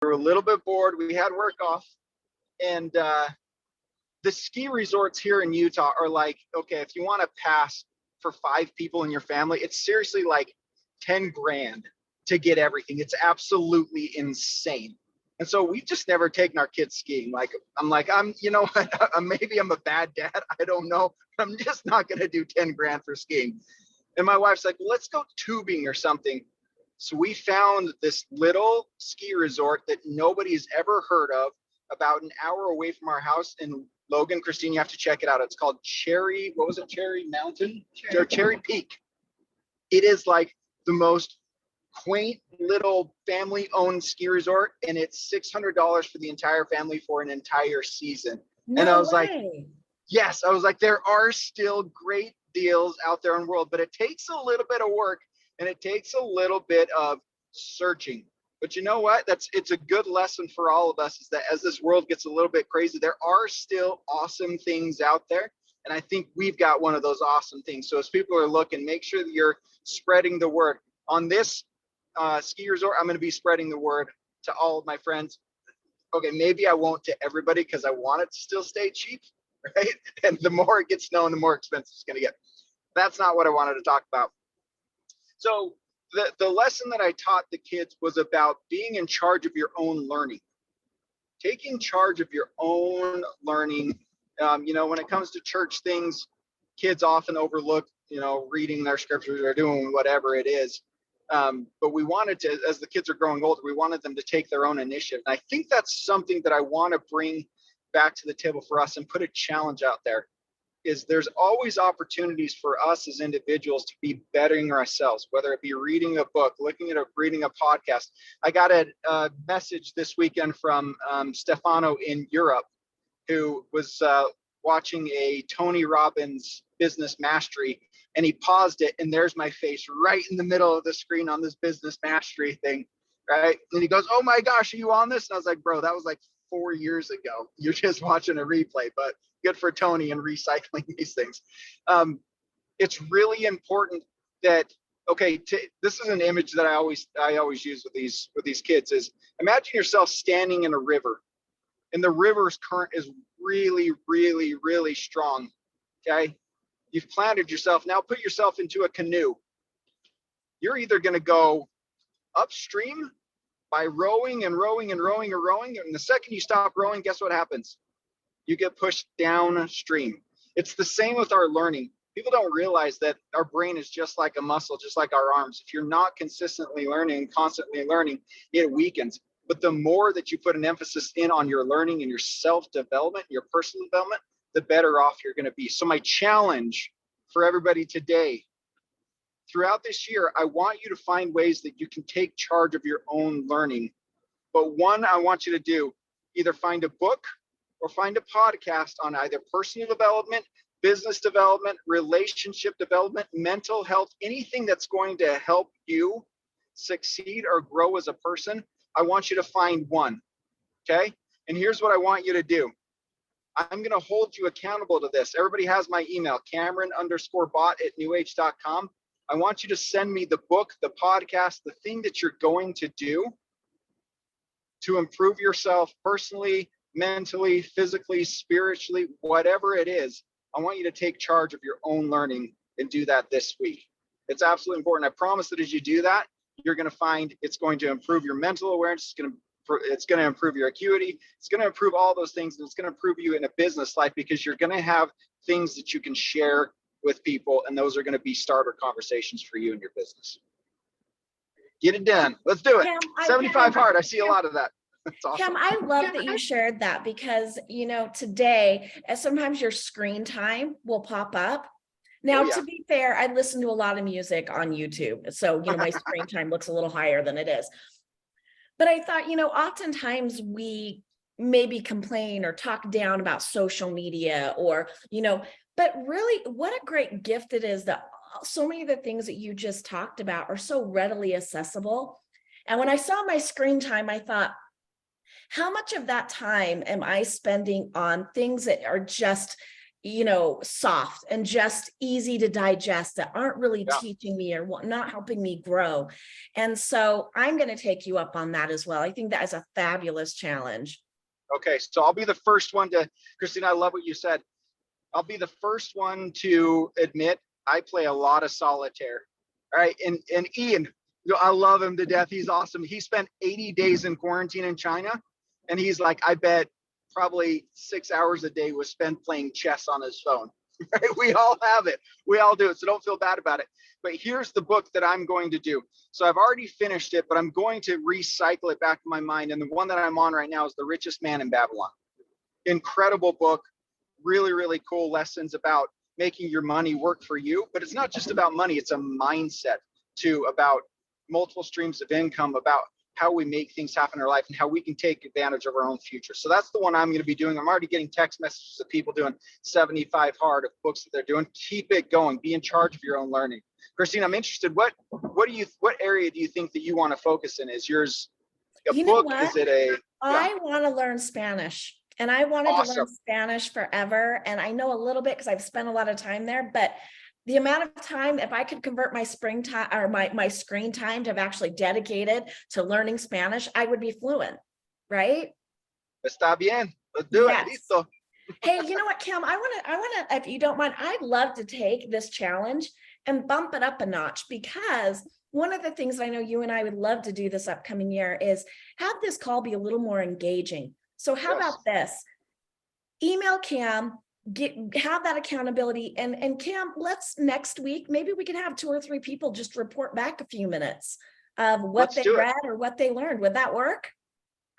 were a little bit bored. We had work off, and the ski resorts here in Utah are like, okay, if you want to pass for 5 people in your family, it's seriously like 10 grand to get everything. It's absolutely insane. And so we've just never taken our kids skiing. You know what? Maybe I'm a bad dad. I don't know. I'm just not going to do 10 grand for skiing. And my wife's like, well, let's go tubing or something. So we found this little ski resort that nobody's ever heard of, about an hour away from our house in Logan. Kristine, you have to check it out. It's called Cherry Mountain? Cherry Peak. It is like the most quaint little family-owned ski resort, and it's $600 for the entire family for an entire season. And I was like, yes, I was like, there are still great deals out there in the world, but it takes a little bit of work and it takes a little bit of searching. But you know what? It's a good lesson for all of us, is that as this world gets a little bit crazy, there are still awesome things out there. And I think we've got one of those awesome things. So as people are looking, make sure that you're spreading the word. On this ski resort, I'm going to be spreading the word to all of my friends. Okay, maybe I won't to everybody because I want it to still stay cheap, right? And the more it gets known, the more expensive it's going to get. That's not what I wanted to talk about. So the lesson that I taught the kids was about being in charge of your own learning, taking charge of your own learning. When it comes to church things, kids often overlook, reading their scriptures or doing whatever it is. But we wanted to, as the kids are growing older, we wanted them to take their own initiative. And I think that's something that I want to bring back to the table for us and put a challenge out there. Is there's always opportunities for us as individuals to be bettering ourselves, whether it be reading a book, reading a podcast. I got a message this weekend from Stefano in Europe, who was watching a Tony Robbins business mastery, and he paused it, and there's my face right in the middle of the screen on this business mastery thing, right? And he goes, oh my gosh, are you on this? And I was like, bro, that was like 4 years ago. You're just watching a replay, but good for Tony and recycling these things. It's really important that, this is an image that I always use with these kids, is imagine yourself standing in a river, and the river's current is really, really, really strong. Okay. You've planted yourself. Now put yourself into a canoe. You're either going to go upstream by rowing and rowing and rowing and rowing. And the second you stop rowing, guess what happens? You get pushed downstream. It's the same with our learning. People don't realize that our brain is just like a muscle, just like our arms. If you're not consistently learning, constantly learning, it weakens. But the more that you put an emphasis in on your learning and your self-development, your personal development, the better off you're going to be. So my challenge for everybody today, throughout this year, I want you to find ways that you can take charge of your own learning. But one, I want you to do, either find a book or find a podcast on either personal development, business development, relationship development, mental health, anything that's going to help you succeed or grow as a person. I want you to find one, okay? And here's what I want you to do. I'm going to hold you accountable to this. Everybody has my email, Cameron_Bott@newage.com. I want you to send me the book, the podcast, the thing that you're going to do to improve yourself personally, mentally, physically, spiritually, whatever it is. I want you to take charge of your own learning and do that this week. It's absolutely important. I promise that as you do that, you're going to find it's going to improve your mental awareness. It's going to improve your acuity. It's going to improve all those things. And it's going to improve you in a business life, because you're going to have things that you can share with people. And those are going to be starter conversations for you in your business. Get it done. Let's do it. Cam, 75 hard. I see a lot of that. That's awesome. Cam, I love that you shared that, because, today, sometimes your screen time will pop up. Now, to be fair, I listen to a lot of music on YouTube. So, my screen time looks a little higher than it is. But I thought, oftentimes we maybe complain or talk down about social media or, but really what a great gift it is that so many of the things that you just talked about are so readily accessible. And when I saw my screen time, I thought, how much of that time am I spending on things that are just, soft and just easy to digest, that aren't really teaching me or not helping me grow. And so I'm going to take you up on that as well. I think that is a fabulous challenge. Okay, so I'll be the first one to, Kristine, I love what you said. I'll be the first one to admit I play a lot of solitaire. All right, and Ian, I love him to death. He's awesome. He spent 80 days in quarantine in China, and he's like, I bet probably 6 hours a day was spent playing chess on his phone. Right? We all have it. We all do it. So don't feel bad about it. But here's the book that I'm going to do. So I've already finished it, but I'm going to recycle it back in my mind. And the one that I'm on right now is The Richest Man in Babylon. Incredible book. Really, really cool lessons about making your money work for you. But it's not just about money. It's a mindset too, about multiple streams of income, about how we make things happen in our life and how we can take advantage of our own future. So that's the one I'm going to be doing. I'm already getting text messages of people doing 75 hard of books that they're doing. Keep it going. Be in charge of your own learning. Kristine, I'm interested. What area do you think that you want to focus in? Is yours a book? Is it a? I want to learn Spanish, and I wanted to learn Spanish forever. And I know a little bit because I've spent a lot of time there, but the amount of time, if I could convert my spring time or my screen time to have actually dedicated to learning Spanish, I would be fluent, right? Está bien. Let's do it. Listo. Hey, you know what, Kim? I want to, if you don't mind, I'd love to take this challenge and bump it up a notch, because one of the things I know you and I would love to do this upcoming year is have this call be a little more engaging. So how about this? Email Cam, have that accountability, and Cam, let's next week, maybe we can have 2 or 3 people just report back a few minutes of what they read or what they learned. Would that work?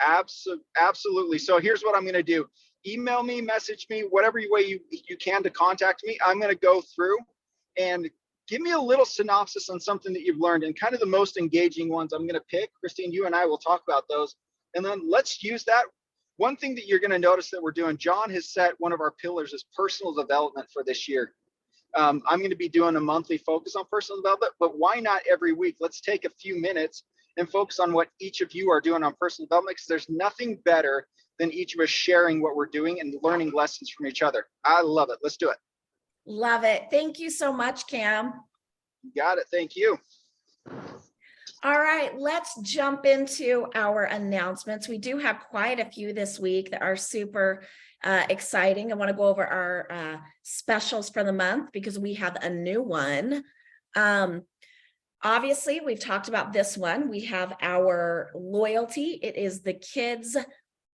Absolutely. So here's what I'm going to do. Email me, message me, whatever way you can to contact me. I'm going to go through and give me a little synopsis on something that you've learned, and kind of the most engaging ones I'm going to pick. Kristine, you and I will talk about those, and then let's use that. One thing that you're going to notice that we're doing, John has set one of our pillars is personal development for this year. I'm going to be doing a monthly focus on personal development, but why not every week? Let's take a few minutes and focus on what each of you are doing on personal development, because there's nothing better than each of us sharing what we're doing and learning lessons from each other. I love it. Let's do it. Love it. Thank you so much, Cam. You got it. Thank you. All right, let's jump into our announcements. We do have quite a few this week that are super exciting. I want to go over our specials for the month because we have a new one. Obviously, we've talked about this one. We have our loyalty. It is the kids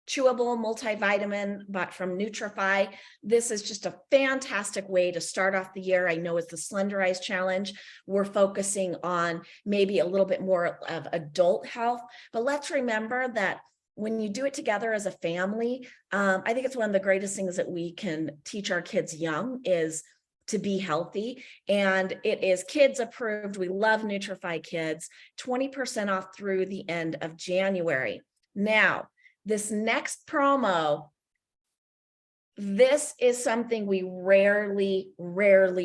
chewable multivitamin, but from Nutrify. This is just a fantastic way to start off the year. I know it's the Slenderize Challenge. We're focusing on maybe a little bit more of adult health, but let's remember that when you do it together as a family, I think it's one of the greatest things that we can teach our kids young is to be healthy. And it is kids approved. We love Nutrify Kids, 20% off through the end of January. Now, this next promo, this is something we rarely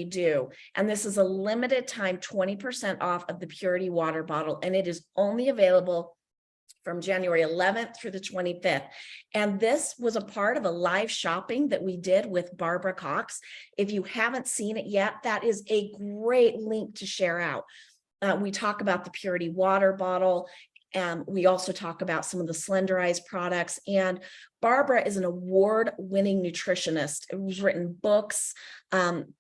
do. And this is a limited time 20% off of the Purity water bottle. And it is only available from January 11th through the 25th. And this was a part of a live shopping that we did with Barbara Cox. If you haven't seen it yet, that is a great link to share out. We talk about the Purity water bottle. We also talk about some of the Slenderize products, and Barbara is an award-winning nutritionist who's written books,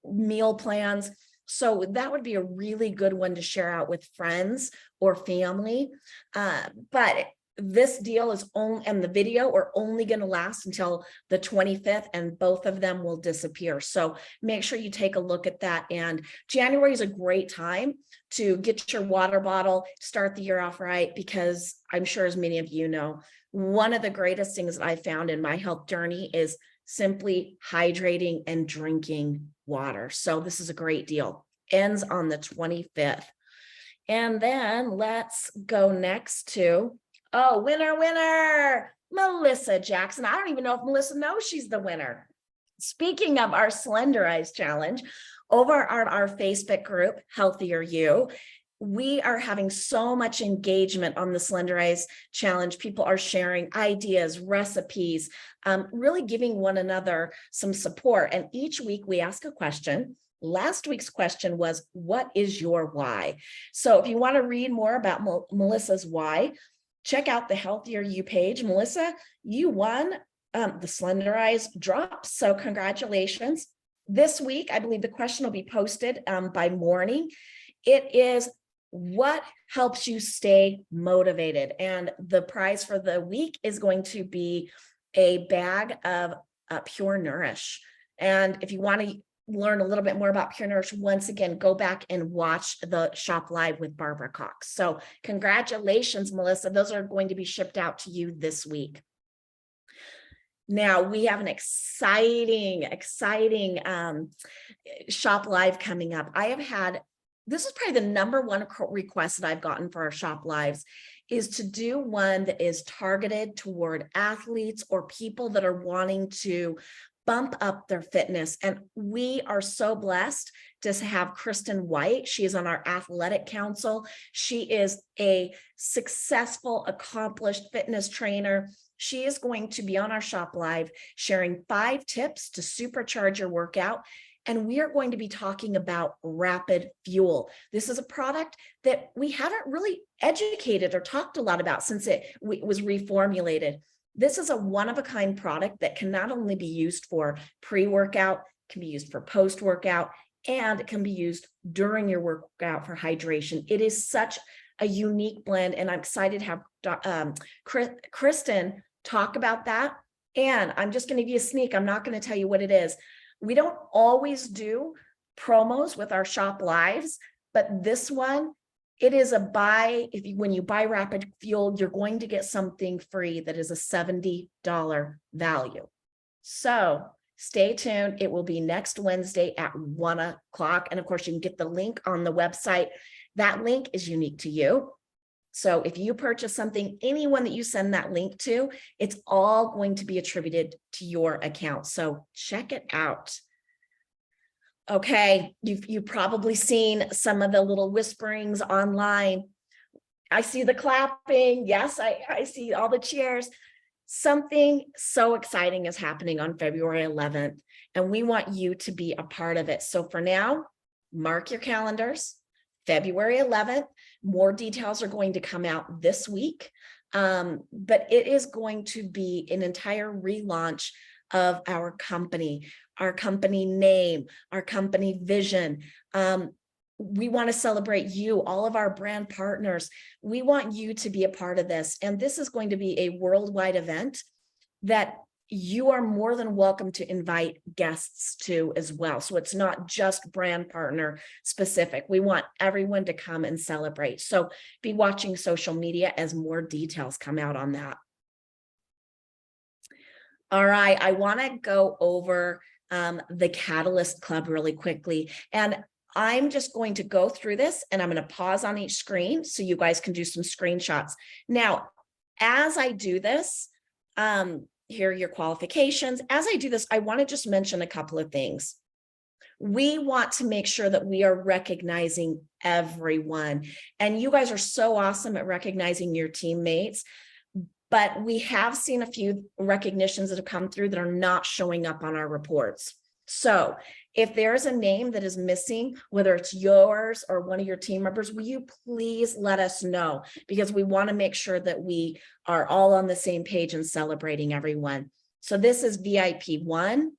meal plans. So that would be a really good one to share out with friends or family. But this deal is only, and the video are only going to last until the 25th, and both of them will disappear. So make sure you take a look at that. And January is a great time to get your water bottle, start the year off right, because I'm sure as many of you know, one of the greatest things that I found in my health journey is simply hydrating and drinking water. So this is a great deal. Ends on the 25th. And then let's go next to, oh, winner, Melissa Jackson. I don't even know if Melissa knows she's the winner. Speaking of our Slenderize Challenge, over our Facebook group, Healthier You, we are having so much engagement on the Slenderize Challenge. People are sharing ideas, recipes, really giving one another some support. And each week we ask a question. Last week's question was, what is your why? So if you want to read more about Melissa's why, check out the Healthier You page. Melissa, you won the Slenderize drop. So congratulations. This week, I believe the question will be posted by morning. It is, what helps you stay motivated? And the prize for the week is going to be a bag of Pure Nourish. And if you want to learn a little bit more about Pure Nourish, once again, go back and watch the Shop Live with Barbara Cox. So congratulations, Melissa. Those are going to be shipped out to you this week. Now we have an exciting Shop Live coming up. This is probably the number one request that I've gotten for our Shop Lives, is to do one that is targeted toward athletes or people that are wanting to bump up their fitness. And we are so blessed to have Kristine White. She is on our athletic council. She is a successful, accomplished fitness trainer. She is going to be on our Shop Live sharing 5 tips to supercharge your workout. And we are going to be talking about Rapid Fuel. This is a product that we haven't really educated or talked a lot about since it was reformulated. This is a one-of-a-kind product that can not only be used for pre-workout, can be used for post-workout, and it can be used during your workout for hydration. It is such a unique blend, and I'm excited to have Kristine talk about that. And I'm just going to give you a sneak. I'm not going to tell you what it is. We don't always do promos with our Shop Lives, but this one, it is a buy. When you buy Rapid Fuel, you're going to get something free that is a $70 value. So stay tuned. It will be next Wednesday at 1 o'clock. And of course, you can get the link on the website. That link is unique to you. So if you purchase something, anyone that you send that link to, it's all going to be attributed to your account. So check it out. Okay, you've probably seen some of the little whisperings online. I see the clapping. Yes, I see all the cheers. Something so exciting is happening on February 11th, and we want you to be a part of it. So for now, mark your calendars. February 11th, more details are going to come out this week, but it is going to be an entire relaunch of our company name, our company vision. We want to celebrate you, all of our brand partners. We want you to be a part of this. And this is going to be a worldwide event that you are more than welcome to invite guests to as well. So it's not just brand partner specific. We want everyone to come and celebrate. So be watching social media as more details come out on that. All right, I want to go over the Catalyst Club really quickly. And I'm just going to go through this and I'm going to pause on each screen so you guys can do some screenshots. Now, as I do this, here are your qualifications. As I do this, I want to just mention a couple of things. We want to make sure that we are recognizing everyone. And you guys are so awesome at recognizing your teammates. But we have seen a few recognitions that have come through that are not showing up on our reports. So if there's a name that is missing, whether it's yours or one of your team members, will you please let us know? Because we want to make sure that we are all on the same page and celebrating everyone. So this is VIP 1.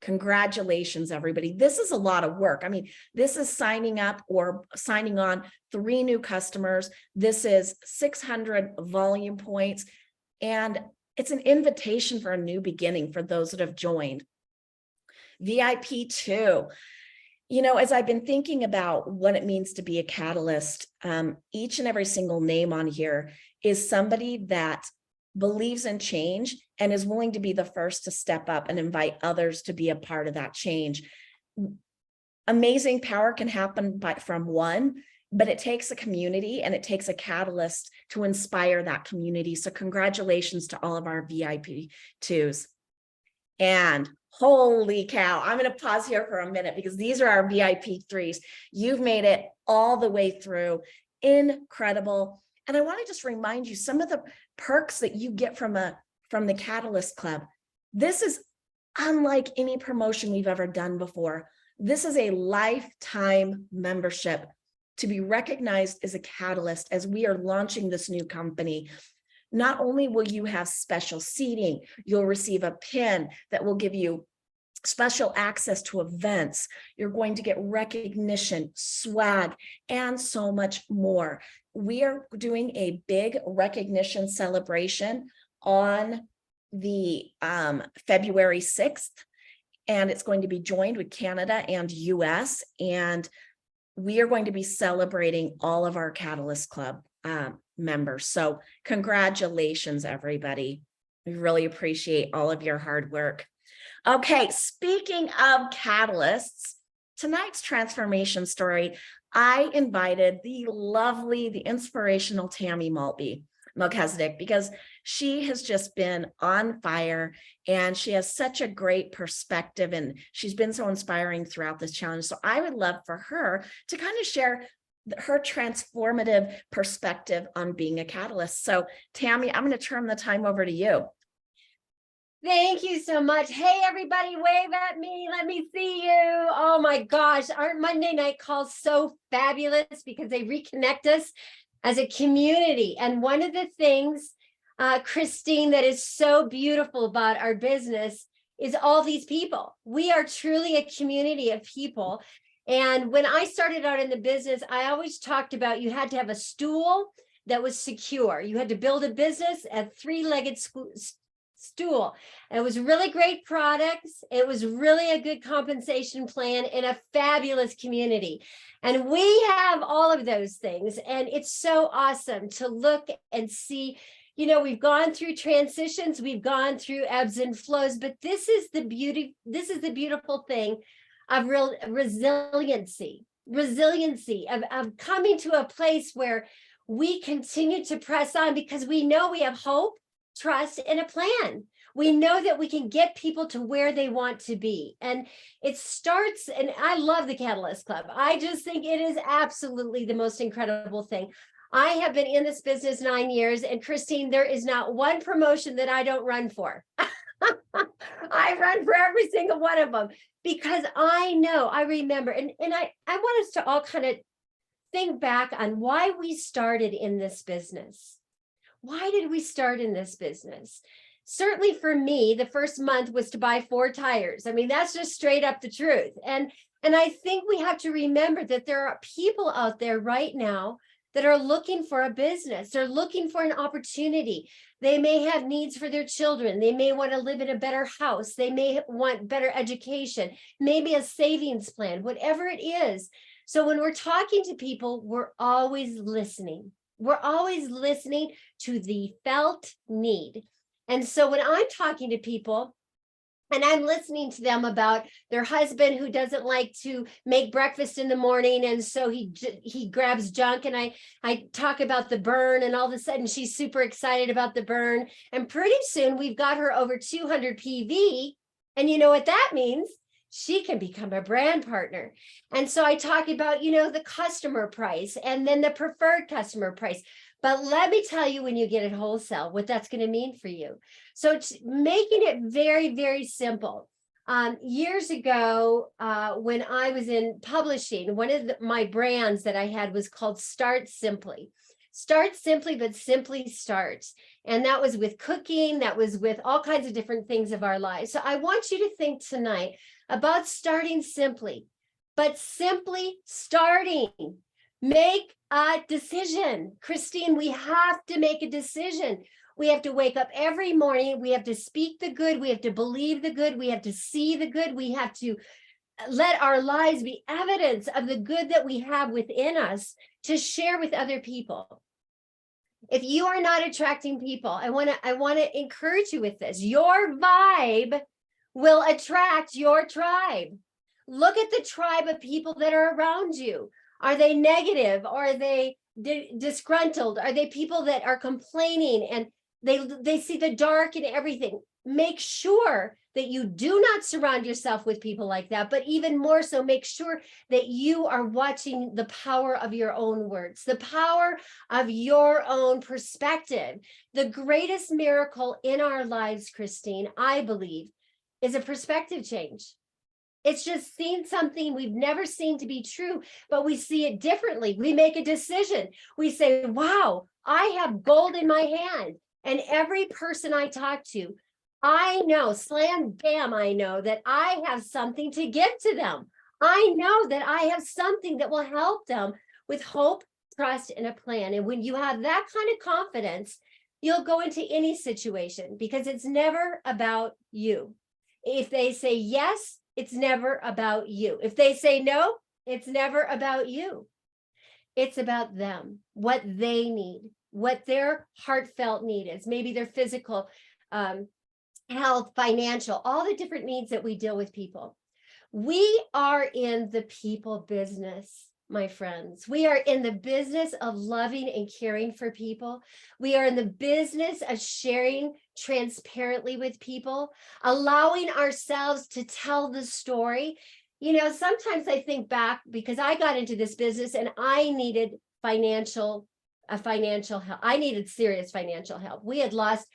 Congratulations, everybody. This is a lot of work. I mean, this is signing up or signing on 3 new customers. This is 600 volume points. And it's an invitation for a new beginning for those that have joined. VIP 2, you know, as I've been thinking about what it means to be a catalyst, each and every single name on here is somebody that believes in change and is willing to be the first to step up and invite others to be a part of that change. Amazing power can happen from one, but it takes a community and it takes a catalyst to inspire that community. So congratulations to all of our VIP 2s. And holy cow, I'm going to pause here for a minute because these are our VIP 3s. You've made it all the way through. Incredible. And I want to just remind you some of the perks that you get from the Catalyst Club. This is unlike any promotion we've ever done before. This is a lifetime membership to be recognized as a catalyst as we are launching this new company. Not only will you have special seating, you'll receive a pin that will give you special access to events. You're going to get recognition, swag, and so much more. We are doing a big recognition celebration on the February 6th, and it's going to be joined with Canada and US, and we are going to be celebrating all of our Catalyst Club members. So congratulations, everybody. We really appreciate all of your hard work. Okay, speaking of catalysts, tonight's transformation story, I invited the lovely, the inspirational Tammy Maltby Melchizedek, because she has just been on fire and she has such a great perspective and she's been so inspiring throughout this challenge. So I would love for her to kind of share her transformative perspective on being a catalyst. So Tammy, I'm going to turn the time over to you. Thank you so much. Hey, everybody, wave at me. Let me see you. Oh my gosh, aren't Monday night calls so fabulous because they reconnect us as a community. And one of the things, Kristine, that is so beautiful about our business is all these people. We are truly a community of people. And when I started out in the business, I always talked about you had to have a stool that was secure. You had to build a business, a three-legged stool. It was really great products. It was really a good compensation plan and a fabulous community. And we have all of those things. And it's so awesome to look and see, you know, we've gone through transitions, we've gone through ebbs and flows, but this is the beauty, this is the beautiful thing of real resiliency of coming to a place where we continue to press on because we know we have hope, trust, and a plan. We know that we can get people to where they want to be. And it starts, and I love the Catalyst Club. I just think it is absolutely the most incredible thing. I have been in this business 9 years, and Kristine, there is not one promotion that I don't run for. I run for every single one of them because I know, I remember, and I want us to all kind of think back on why we started in this business. Why did we start in this business? Certainly for me, the first month was to buy 4 tires. I mean, that's just straight up the truth. And I think we have to remember that there are people out there right now that are looking for a business. They're looking for an opportunity. They may have needs for their children. They may want to live in a better house. They may want better education, maybe a savings plan, whatever it is. So when we're talking to people, we're always listening. We're always listening to the felt need. And so when I'm talking to people and I'm listening to them about their husband who doesn't like to make breakfast in the morning, and so he grabs junk, and I talk about the burn, and all of a sudden she's super excited about the burn, and pretty soon we've got her over 200 PV, and you know what that means? She can become a brand partner. And so I talk about, you know, the customer price and then the preferred customer price. But let me tell you, when you get it wholesale, what that's going to mean for you. So it's making it very, very simple. Years ago, when I was in publishing, one of my brands that I had was called Start Simply. Start Simply, but Simply Starts. And that was with cooking. That was with all kinds of different things of our lives. So I want you to think tonight about starting simply, but simply starting. Make a decision. Kristine, we have to make a decision. We have to wake up every morning. We have to speak the good. We have to believe the good. We have to see the good. We have to let our lives be evidence of the good that we have within us to share with other people. If you are not attracting people, I want to encourage you with this. Your vibe will attract your tribe. Look at the tribe of people that are around you. Are they negative? Are they disgruntled? Are they people that are complaining and they see the dark in everything? Make sure that you do not surround yourself with people like that, but even more so, make sure that you are watching the power of your own words, the power of your own perspective. The greatest miracle in our lives, Kristine, I believe, is a perspective change. It's just seeing something we've never seen to be true, but we see it differently. We make a decision. We say, wow, I have gold in my hand. And every person I talk to, I know, slam bam, I know that I have something to give to them. I know that I have something that will help them with hope, trust, and a plan. And when you have that kind of confidence, you'll go into any situation because it's never about you. If they say yes, it's never about you. If they say no, it's never about you. It's about them, what they need, what their heartfelt need is, maybe their physical health, financial, all the different needs that we deal with people. We are in the people business, my friends. We are in the business of loving and caring for people. We are in the business of sharing transparently with people, allowing ourselves to tell the story. You know, sometimes I think back because I got into this business and I needed financial help. I needed serious financial help. We had lost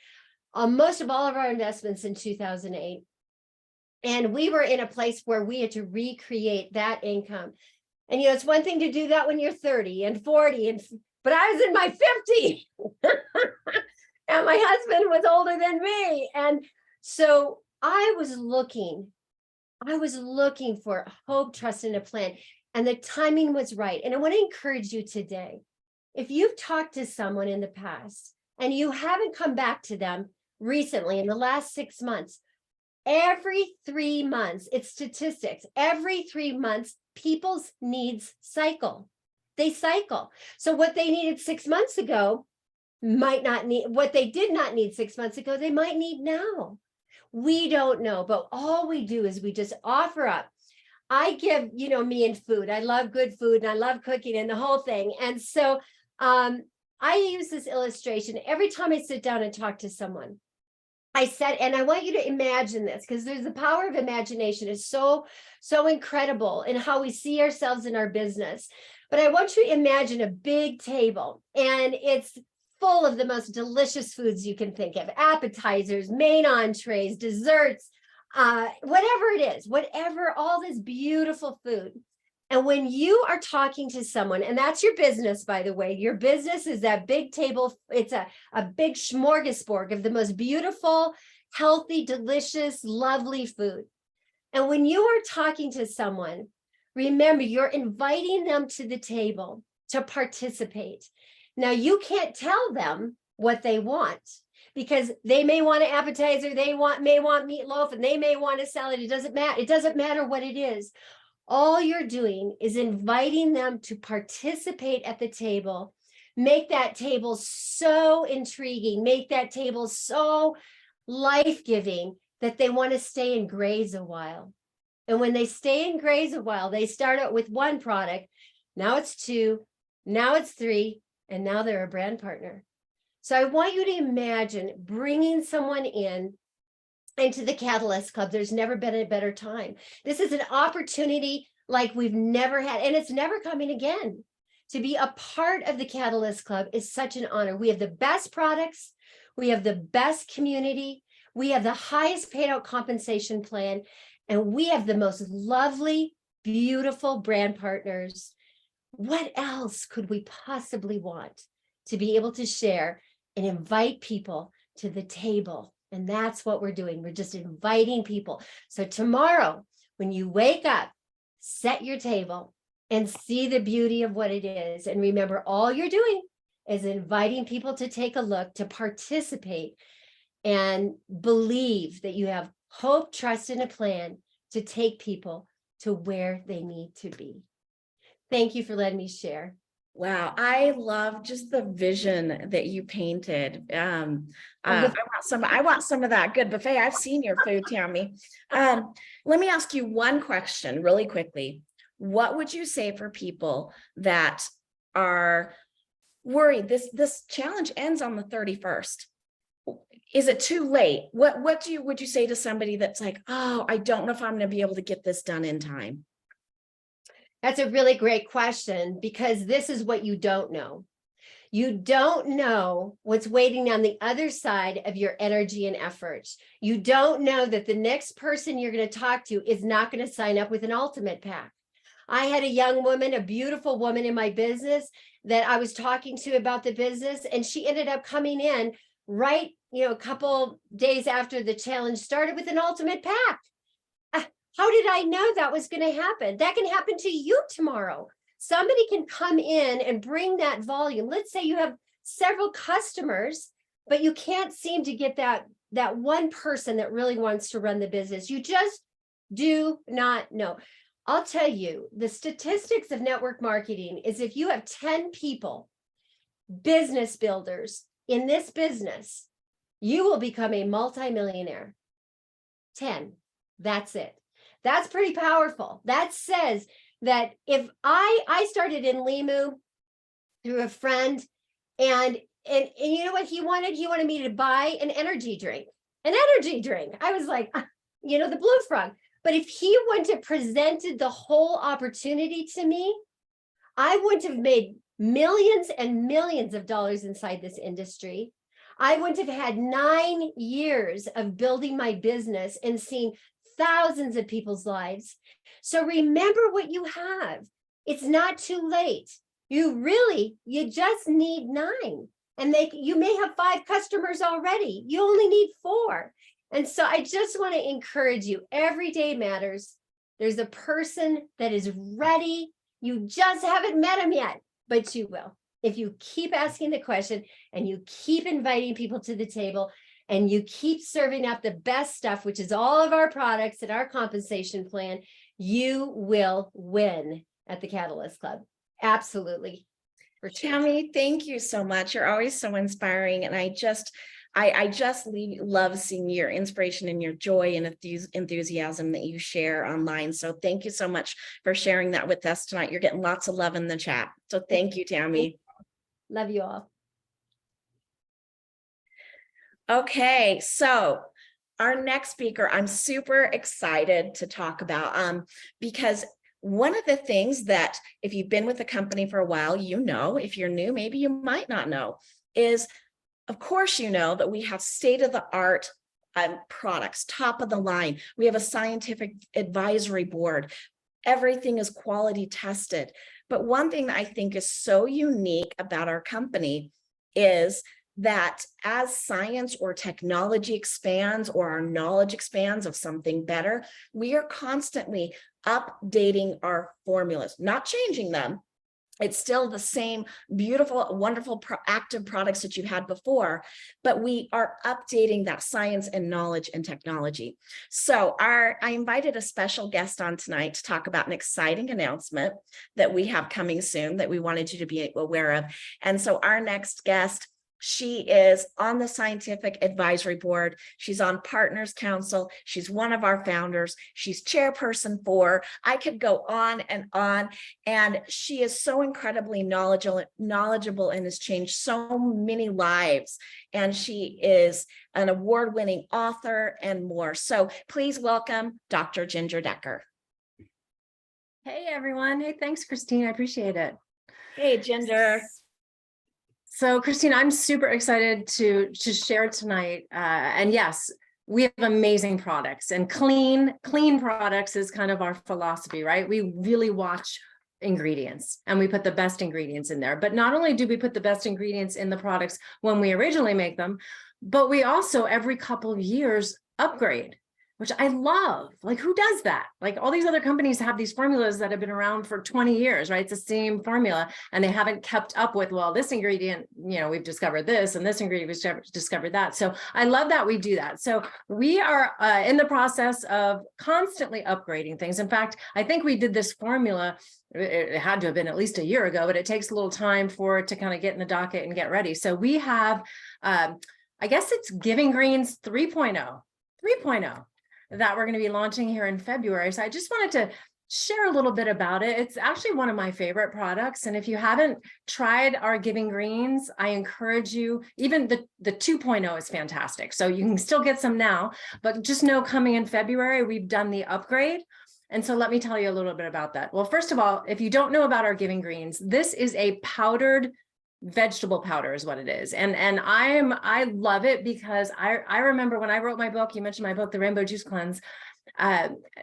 most of all of our investments in 2008. And we were in a place where we had to recreate that income. And, you know, it's one thing to do that when you're 30 and 40, but I was in my 50s and my husband was older than me. And so I was looking for hope, trust, and a plan. And the timing was right. And I want to encourage you today, if you've talked to someone in the past and you haven't come back to them recently in the last 6 months, every 3 months, it's statistics, every 3 months, people's needs cycle. They cycle. So what they needed 6 months ago might not need, what they did not need 6 months ago, they might need now. We don't know, but all we do is we just offer up. I give, you know, me and food. I love good food and I love cooking and the whole thing. And so I use this illustration every time I sit down and talk to someone. I said, and I want you to imagine this because there's the power of imagination is so incredible in how we see ourselves in our business. But I want you to imagine a big table and it's full of the most delicious foods you can think of, appetizers, main entrees, desserts, whatever it is, whatever, all this beautiful food. And when you are talking to someone, and that's your business, by the way, your business is that big table. It's a big smorgasbord of the most beautiful, healthy, delicious, lovely food. And when you are talking to someone, remember, you're inviting them to the table to participate. Now, you can't tell them what they want because they may want an appetizer, may want meatloaf, and they may want a salad. It doesn't matter. It doesn't matter what it is. All you're doing is inviting them to participate at the table. Make that table so intriguing, make that table so life-giving that they want to stay and graze a while. And when they stay and graze a while, they start out with one product. Now it's 2, now it's 3, and now they're a brand partner. So I want you to imagine bringing someone into the Catalyst Club. There's never been a better time. This is an opportunity like we've never had, and it's never coming again. To be a part of the Catalyst Club is such an honor. We have the best products. We have the best community. We have the highest paid out compensation plan. And we have the most lovely, beautiful brand partners. What else could we possibly want to be able to share and invite people to the table? And that's what we're doing. We're just inviting people. So tomorrow, when you wake up, set your table and see the beauty of what it is. And remember, all you're doing is inviting people to take a look, to participate, and believe that you have hope, trust, and a plan to take people to where they need to be. Thank you for letting me share. Wow, I love just the vision that you painted. I want some of that good buffet. I've seen your food, Tammy. Let me ask you one question really quickly. What would you say for people that are worried? This challenge ends on the 31st. is it too late? What would you say to somebody that's like, oh, I don't know if I'm going to be able to get this done in time? That's a really great question, because this is what you don't know. You don't know what's waiting on the other side of your energy and effort. You don't know that the next person you're going to talk to is not going to sign up with an ultimate pack. I had a young woman, a beautiful woman in my business that I was talking to about the business, and she ended up coming in right, a couple days after the challenge started with an ultimate pack. How did I know that was going to happen? That can happen to you tomorrow. Somebody can come in and bring that volume. Let's say you have several customers, but you can't seem to get that one person that really wants to run the business. You just do not know. I'll tell you, the statistics of network marketing is if you have 10 people, business builders in this business, you will become a multimillionaire. 10, that's it. That's pretty powerful. That says that if I started in Limu through a friend, and you know what he wanted? He wanted me to buy an energy drink. I was like, the Blue Frog. But if he wouldn't have presented the whole opportunity to me, I wouldn't have made millions and millions of dollars inside this industry. I wouldn't have had 9 years of building my business and seeing thousands of people's lives. So remember what you have. It's not too late. You just need 9. And you may have 5 customers already. You only need 4. And so I just want to encourage you, every day matters. There's a person that is ready. You just haven't met him yet, but you will. If you keep asking the question and you keep inviting people to the table and you keep serving up the best stuff, which is all of our products and our compensation plan, you will win at the Catalyst Club. Absolutely. For sure. Tammy, thank you so much. You're always so inspiring. And I just love seeing your inspiration and your joy and enthusiasm that you share online. So thank you so much for sharing that with us tonight. You're getting lots of love in the chat. So thank you, Tammy. Love you all. Okay, so our next speaker, I'm super excited to talk about because one of the things that if you've been with the company for a while, if you're new, maybe you might not know, is of course, that we have state-of-the-art products, top of the line. We have a scientific advisory board. Everything is quality tested. But one thing that I think is so unique about our company is that as science or technology expands or our knowledge expands of something better, we are constantly updating our formulas, not changing them. It's still the same beautiful, wonderful, active products that you had before, but we are updating that science and knowledge and technology. So I invited a special guest on tonight to talk about an exciting announcement that we have coming soon that we wanted you to be aware of. And so our next guest, she is on the scientific advisory board. She's on Partners Council. She's one of our founders. She's chairperson for. I could go on. And she is so incredibly knowledgeable and has changed so many lives. And she is an award-winning author and more. So please welcome Dr. Ginger Decker. Hey, everyone. Hey, thanks, Kristine. I appreciate it. Hey, Ginger. So, Kristine, I'm super excited to share tonight. And yes, we have amazing products, and clean products is kind of our philosophy, right? We really watch ingredients and we put the best ingredients in there. But not only do we put the best ingredients in the products when we originally make them, but we also every couple of years upgrade, which I love. Like, who does that? Like, all these other companies have these formulas that have been around for 20 years, right? It's the same formula, and they haven't kept up with, well, this ingredient, we've discovered this, and this ingredient, we've discovered that. So I love that we do that. So we are in the process of constantly upgrading things. In fact, I think we did this formula, it had to have been at least a year ago, but it takes a little time for it to kind of get in the docket and get ready. So we have, I guess it's Giving Greens 3.0. that we're going to be launching here in February. So I just wanted to share a little bit about it. It's actually one of my favorite products. And if you haven't tried our Giving Greens, I encourage you, even the 2.0 is fantastic. So you can still get some now, but just know coming in February, we've done the upgrade. And so let me tell you a little bit about that. Well, first of all, if you don't know about our Giving Greens, this is a powdered vegetable powder is what it is. And I love it because I remember when I wrote my book, you mentioned my book, The Rainbow Juice Cleanse,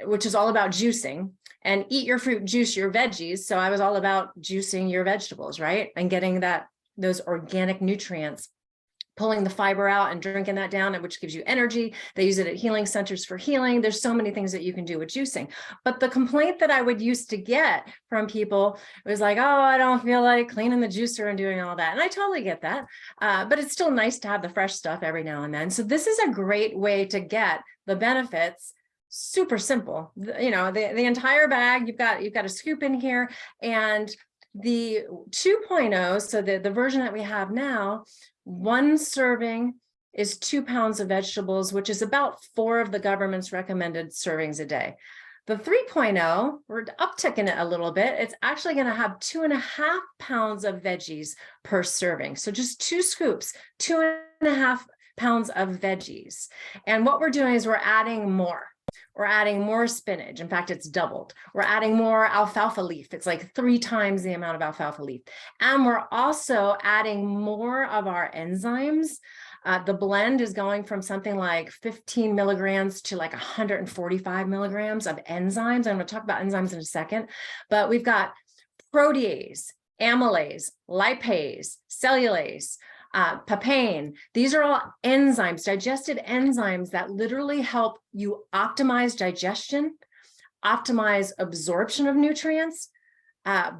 which is all about juicing, and eat your fruit, juice your veggies. So I was all about juicing your vegetables, right? And getting those organic nutrients, pulling the fiber out and drinking that down, which gives you energy. They use it at healing centers for healing. There's so many things that you can do with juicing. But the complaint that I would used to get from people was like, oh, I don't feel like cleaning the juicer and doing all that. And I totally get that. But it's still nice to have the fresh stuff every now and then. So this is a great way to get the benefits. Super simple. You know, the entire bag, you've got a scoop in here, and the 2.0, so the version that we have now, one serving is 2 pounds of vegetables, which is about 4 of the government's recommended servings a day. The 3.0, we're upticking it a little bit. It's actually going to have 2.5 pounds of veggies per serving. So just 2 scoops, 2.5 pounds of veggies. And what we're doing is we're adding more. We're adding more spinach. In fact, it's doubled. We're adding more alfalfa leaf. It's like 3 times the amount of alfalfa leaf. And we're also adding more of our enzymes. The blend is going from something like 15 milligrams to like 145 milligrams of enzymes. I'm going to talk about enzymes in a second, but we've got protease, amylase, lipase, cellulase, papain. These are all enzymes, digested enzymes that literally help you optimize digestion, optimize absorption of nutrients,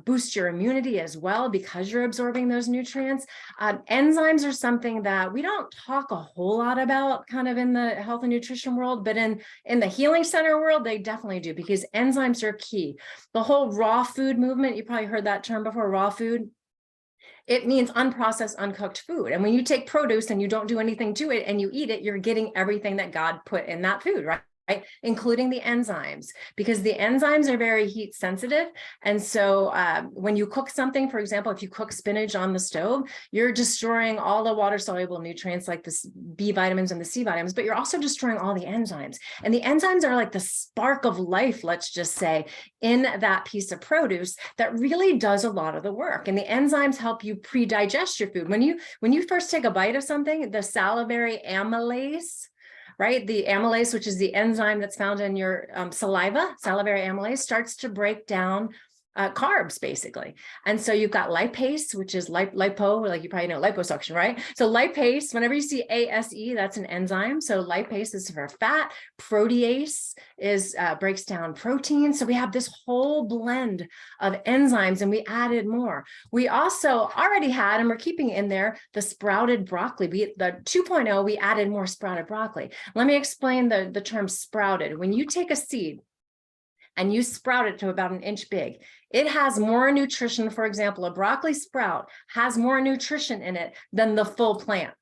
boost your immunity as well because you're absorbing those nutrients. Enzymes are something that we don't talk a whole lot about kind of in the health and nutrition world, but in the healing center world, they definitely do, because enzymes are key. The whole raw food movement, you probably heard that term before, raw food. It means unprocessed, uncooked food. And when you take produce and you don't do anything to it and you eat it, you're getting everything that God put in that food, right? Including the enzymes, because the enzymes are very heat sensitive. And so when you cook something, for example, if you cook spinach on the stove, you're destroying all the water soluble nutrients like the B vitamins and the C vitamins, but you're also destroying all the enzymes. And the enzymes are like the spark of life, let's just say, in that piece of produce that really does a lot of the work. And the enzymes help you pre-digest your food. When you first take a bite of something, the salivary amylase, right? The amylase, which is the enzyme that's found in your saliva, salivary amylase, starts to break down carbs, basically. And so you've got lipase, which is lipo, like you probably know, liposuction, right? So lipase, whenever you see ASE, that's an enzyme. So lipase is for fat. Protease breaks down protein. So we have this whole blend of enzymes, and we added more. We also already had, and we're keeping in there, the sprouted broccoli. The 2.0, we added more sprouted broccoli. Let me explain the term sprouted. When you take a seed and you sprout it to about 1 inch big, it has more nutrition. For example, a broccoli sprout has more nutrition in it than the full plant.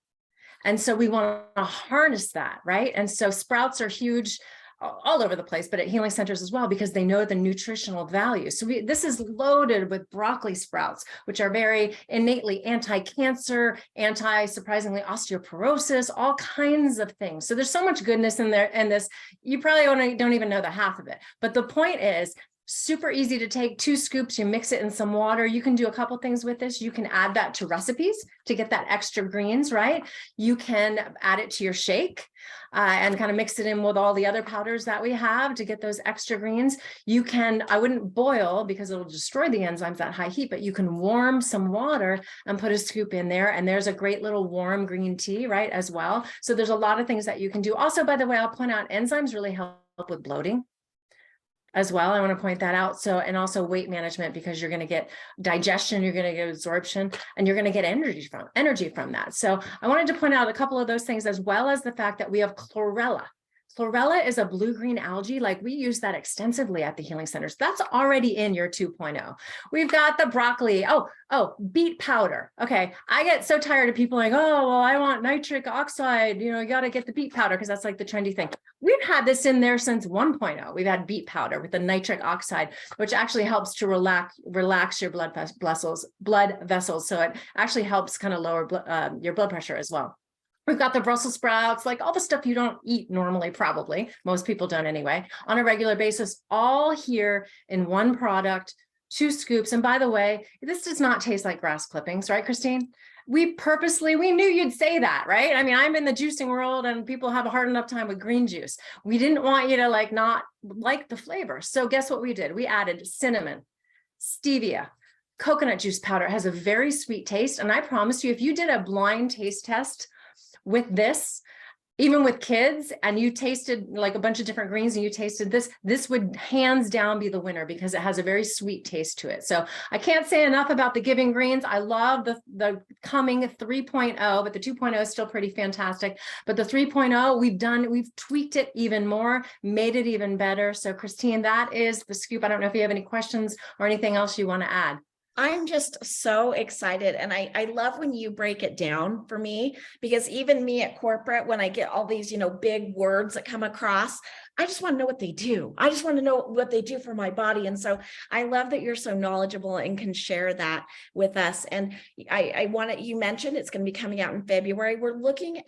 And so we want to harness that, right? And so sprouts are huge all over the place, but at healing centers as well, because they know the nutritional value. So this is loaded with broccoli sprouts, which are very innately anti-cancer, surprisingly, osteoporosis, all kinds of things. So there's so much goodness in there. And this, you probably don't even know the half of it. But the point is, super easy to take 2 scoops, you mix it in some water. You can do a couple things with this. You can add that to recipes to get that extra greens, right? You can add it to your shake and kind of mix it in with all the other powders that we have to get those extra greens. You can, I wouldn't boil because it'll destroy the enzymes at high heat, but you can warm some water and put a scoop in there. And there's a great little warm green tea, right, as well. So there's a lot of things that you can do. Also, by the way, I'll point out enzymes really help with bloating as well. I want to point that out. So, and also weight management, because you're going to get digestion, you're going to get absorption, and you're going to get energy from that. So I wanted to point out a couple of those things, as well as the fact that we have chlorella. Chlorella is a blue-green algae. Like, we use that extensively at the healing centers. That's already in your 2.0. We've got the broccoli. Oh, beet powder. Okay. I get so tired of people like, oh, well, I want nitric oxide. You know, you got to get the beet powder because that's like the trendy thing. We've had this in there since 1.0. We've had beet powder with the nitric oxide, which actually helps to relax your blood vessels. So it actually helps kind of lower your blood pressure as well. We've got the Brussels sprouts, like all the stuff you don't eat normally, probably. Most people don't anyway, on a regular basis, all here in one product, 2 scoops. And by the way, this does not taste like grass clippings, right, Kristine? We knew you'd say that, right? I mean, I'm in the juicing world and people have a hard enough time with green juice. We didn't want you to like not like the flavor. So guess what we did? We added cinnamon, stevia, coconut juice powder. It has a very sweet taste. And I promise you, if you did a blind taste test with this, even with kids, and you tasted like a bunch of different greens and you tasted this would hands down be the winner because it has a very sweet taste to it. So I can't say enough about the Giving Greens. I love the coming 3.0, but the 2.0 is still pretty fantastic. But the 3.0, we've tweaked it even more, made it even better. So Kristine, that is the scoop. I don't know if you have any questions or anything else you want to add. I'm just so excited. And I love when you break it down for me, because even me at corporate, when I get all these, big words that come across, I just want to know what they do. I just want to know what they do for my body. And so I love that you're so knowledgeable and can share that with us. And you mentioned it's going to be coming out in February.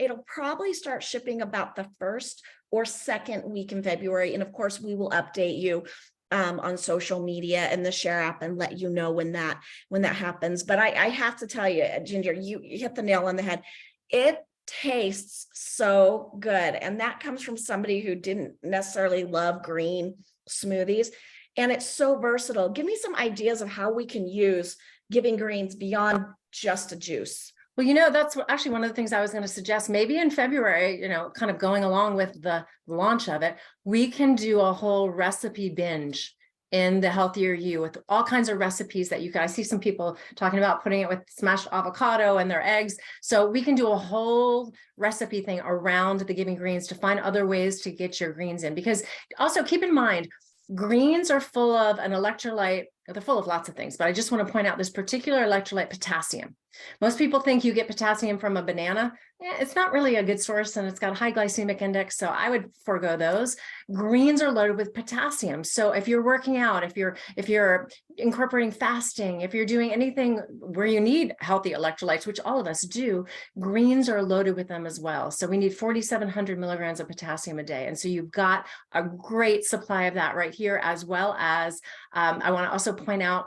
It'll probably start shipping about the 1st or 2nd week in February. And of course, we will update you on social media and the Share app and let you know when that happens. But I have to tell you, Ginger, you hit the nail on the head. It tastes so good. And that comes from somebody who didn't necessarily love green smoothies. And it's so versatile. Give me some ideas of how we can use Giving Greens beyond just a juice. Well, that's actually one of the things I was going to suggest. Maybe in February, kind of going along with the launch of it, we can do a whole recipe binge in the Healthier You with all kinds of recipes that I see some people talking about putting it with smashed avocado and their eggs. So we can do a whole recipe thing around the Giving Greens to find other ways to get your greens in. Because also keep in mind, greens are full of an electrolyte. They're full of lots of things, but I just want to point out this particular electrolyte, potassium. Most people think you get potassium from a banana. It's not really a good source, and it's got a high glycemic index, so I would forego those. Greens are loaded with potassium. So if you're working out, if you're incorporating fasting, if you're doing anything where you need healthy electrolytes, which all of us do, greens are loaded with them as well. So we need 4,700 milligrams of potassium a day. And so you've got a great supply of that right here, as well as I want to also point out,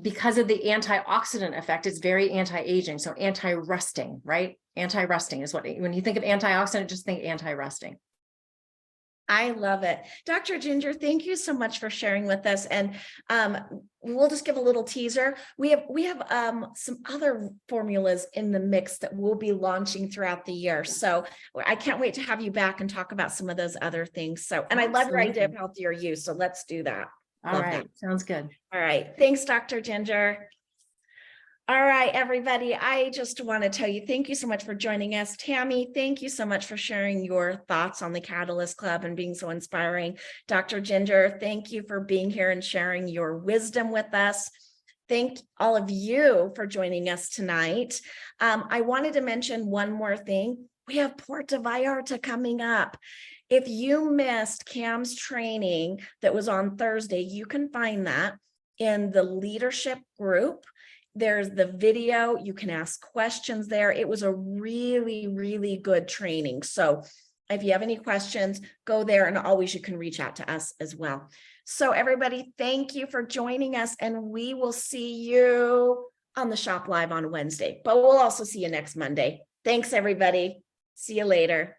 because of the antioxidant effect, it's very anti-aging. So anti-rusting, right? Anti-rusting is when you think of antioxidant, just think anti-rusting. I love it. Dr. Ginger, thank you so much for sharing with us. And we'll just give a little teaser. We have some other formulas in the mix that we'll be launching throughout the year. So I can't wait to have you back and talk about some of those other things. So, and I love your idea of Healthier You. So let's do that. All right. Sounds good. All right. Thanks, Dr. Ginger. All right, everybody. I just want to tell you, thank you so much for joining us. Tammy, thank you so much for sharing your thoughts on the Catalyst Club and being so inspiring. Dr. Ginger, thank you for being here and sharing your wisdom with us. Thank all of you for joining us tonight. I wanted to mention one more thing. We have Puerto Vallarta coming up. If you missed Cam's training that was on Thursday, you can find that in the leadership group. There's the video. You can ask questions there. It was a really, really good training. So if you have any questions, go there, and always you can reach out to us as well. So everybody, thank you for joining us, and we will see you on the Shop Live on Wednesday, but we'll also see you next Monday. Thanks, everybody. See you later.